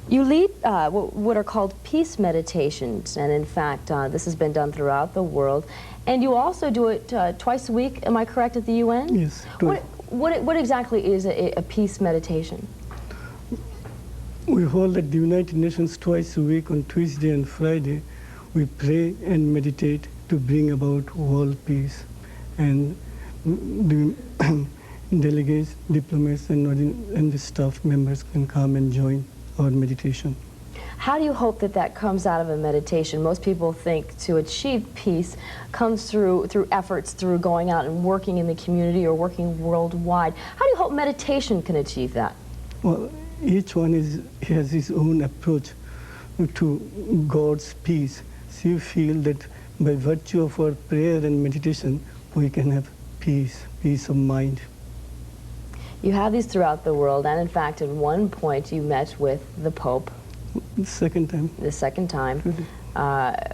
You lead what are called peace meditations, and in fact, this has been done throughout the world. And you also do it twice a week, am I correct, at the UN? Yes. What exactly is a peace meditation? We hold at the United Nations twice a week on Tuesday and Friday. We pray and meditate to bring about world peace. And the delegates, diplomats, and the staff members can come and join our meditation. How do you hope that that comes out of a meditation? Most people think to achieve peace comes through efforts, through going out and working in the community or working worldwide. How do you hope meditation can achieve that? Well, each one has his own approach to God's peace. So you feel that by virtue of our prayer and meditation, we can have peace of mind. You have these throughout the world, and in fact, at one point you met with the Pope. The second time. The second time.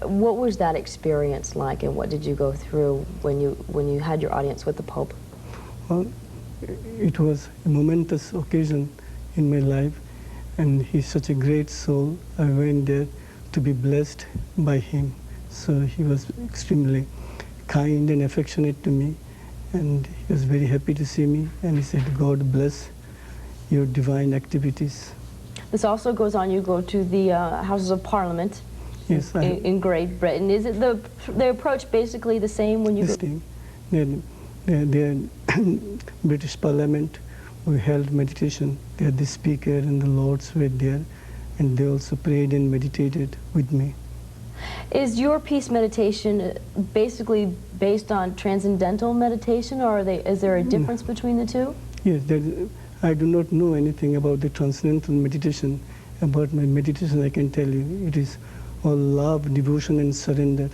What was that experience like, and what did you go through when you had your audience with the Pope? Well, it was a momentous occasion in my life, and he's such a great soul. I went there to be blessed by him. So he was extremely kind and affectionate to me, and he was very happy to see me, and he said, God bless your divine activities. This also goes on, you go to the Houses of Parliament. Yes, in Great Britain. Is it the approach basically the same when you go? The British Parliament, we held meditation. There the Speaker and the Lords were there, and they also prayed and meditated with me. Is your peace meditation basically based on transcendental meditation, or is there a difference between the two? Yes, I do not know anything about the transcendental meditation. About my meditation, I can tell you, it is all love, devotion, and surrender.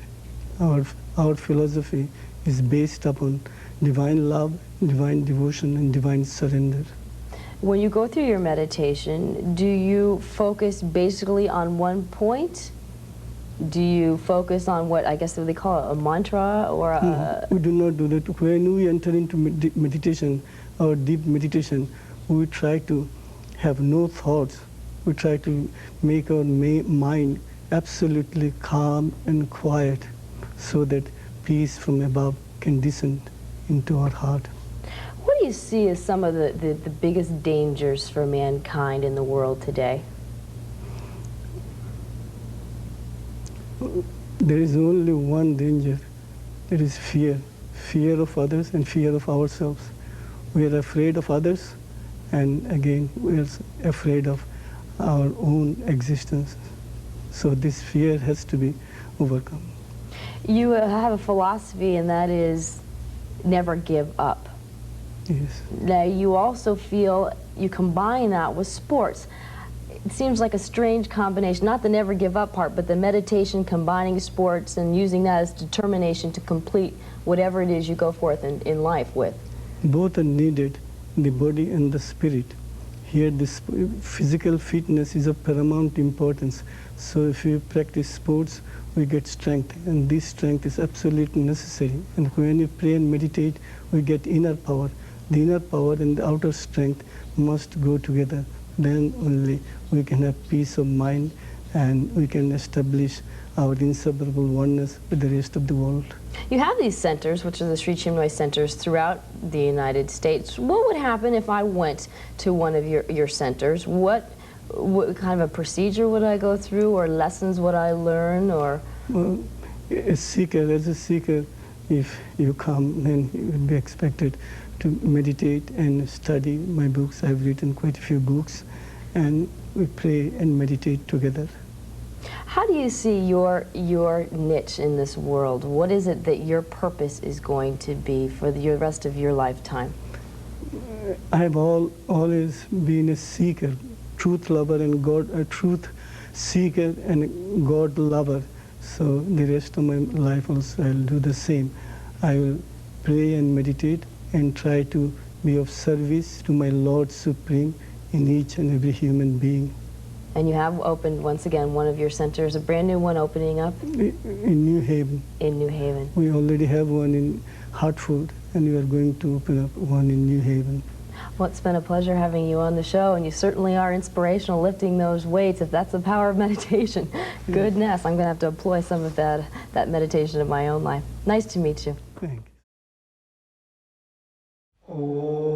Our philosophy is based upon divine love, divine devotion, and divine surrender. When you go through your meditation, do you focus basically on one point? Do you focus on what I guess they call it, a mantra, or a... We do not do that. When we enter into meditation, our deep meditation, we try to have no thoughts. We try to make our mind absolutely calm and quiet, so that peace from above can descend into our heart. What do you see as some of the biggest dangers for mankind in the world today? There is only one danger. There is fear. Fear of others and fear of ourselves. We are afraid of others, and again, we are afraid of our own existence. So this fear has to be overcome. You have a philosophy, and that is never give up. Yes. Now, you also feel you combine that with sports. It seems like a strange combination, not the never give up part, but the meditation combining sports and using that as determination to complete whatever it is you go forth in life with. Both are needed, the body and the spirit. Here, this physical fitness is of paramount importance. So if we practice sports, we get strength, and this strength is absolutely necessary. And when we pray and meditate, we get inner power. The inner power and the outer strength must go together. Then only we can have peace of mind, and we can establish our inseparable oneness with the rest of the world. You have these centers, which are the Shri Чинмой centers throughout the United States. What would happen if I went to one of your centers? What kind of a procedure would I go through, or lessons would I learn, or? Well, as a seeker, if you come, then you would be expected to meditate and study my books. I've written quite a few books, and we pray and meditate together. How do you see your niche in this world? What is it that your purpose is going to be for the rest of your lifetime? I have always been a seeker, truth lover, and a truth seeker and God lover. So the rest of my life also I'll do the same. I will pray and meditate and try to be of service to my Lord Supreme in each and every human being. And you have opened, once again, one of your centers, a brand new one opening up? In New Haven. In New Haven. We already have one in Hartford, and we are going to open up one in New Haven. Well, it's been a pleasure having you on the show, and you certainly are inspirational lifting those weights. If that's the power of meditation, goodness, I'm going to have to employ some of that meditation in my own life. Nice to meet you. Thank you.